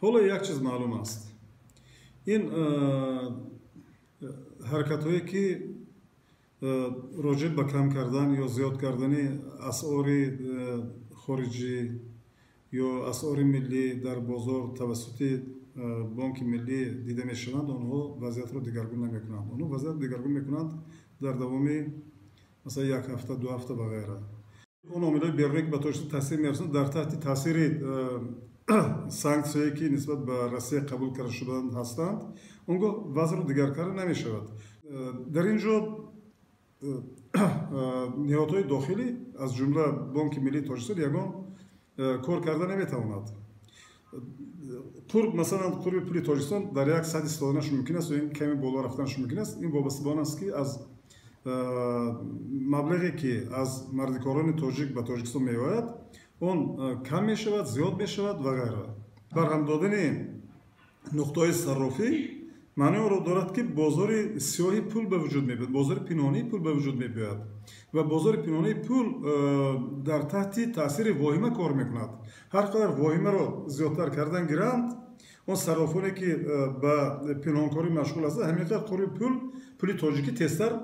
حالا یک چیز معلوم است. این حرکت هایی که راجع به کم کردن یا زیاد کردن اسعار خارجی یا اسعار ملی در بازار توسط بانک ملی دیده می شوند، آنها وضعیت را دگرگون نمی کنند. آنها وضعیت دگرگون می کنند در دوام مثلا یک هفته، دو هفته و غیره. اون عامل‌های بیرونی که به طور تاثیر می‌رسند در تحت تاثیر سانکسیونی که نسبت به روسیه قبول کرده شدند هستند، اونگاه وضع رو دگرگون نمی شود. در اینجا نهادهای داخلی از جمله بانک ملی تاجیکستان یگان کار کرده نمیتواند. مثلا قرب پول تاجیکستان در یک صد ایستادنش ممکن است و این کمی بالا رفتنش ممکن است. این وابسته به آن است که از مبلغی که از مردکاران تاجیک به تاجیکستان میآید اون کم می شود، زیاد می شود و غیره. برهم دادن نقطه‌های صرافی معنی آن را دارد که بازار سیاهی پول به وجود می‌آید، بازار پنهانی پول به وجود می‌آید و بازار پنهانی پول در تحت تاثیر واهمه کار می‌کند. هر قدر واهمه را زیادتر کردن گیرند، اون صرافانی که به پنهانکاری مشغول هستند همینقدر پول تاجیکی تیزتر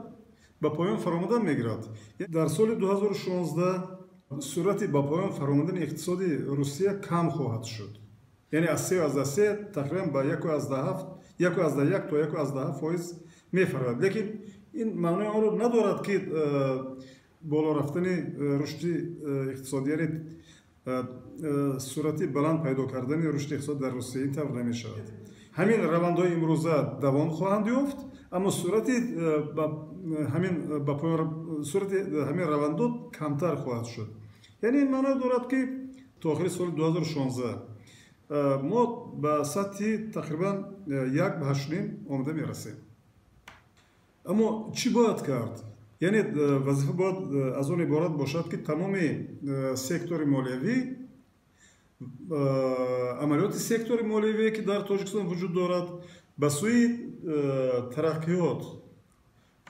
به پایان فرامدن می‌گیرد. در سال 2016 صورت به پایان فرامدن اقتصادی روسیه کم خواهد شد. یعنی از 3 تقریبا به 1 تا 1.7% می‌فرد. لیکن این معنی آن را ندارد که بالا رفتن رشد اقتصادی، یعنی صورتی بلند پیدا کردن رشد اقتصاد در روسیه این طور نمی شود. همین روندهای امروزه دوام خواهند یافت، اما صورت همین روندات کمتر خواهد شد. یعنی این معنی دارد که تا آخر سال 2016 ما به سطح تقریبا 1.8 آمده میرسیم. اما چی باید کرد؟ یعنی وظیفه باید از آن عبارت باشد که تمام سکتور مالیوی، عملیات سکتور مالیوی که در تاجیکستان وجود دارد به سوی ترقیات،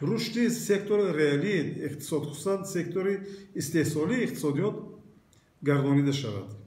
رشد سکتور ریالی اقتصاد، خصوصا سکتور استحصالی اقتصادیات گردانیده شود.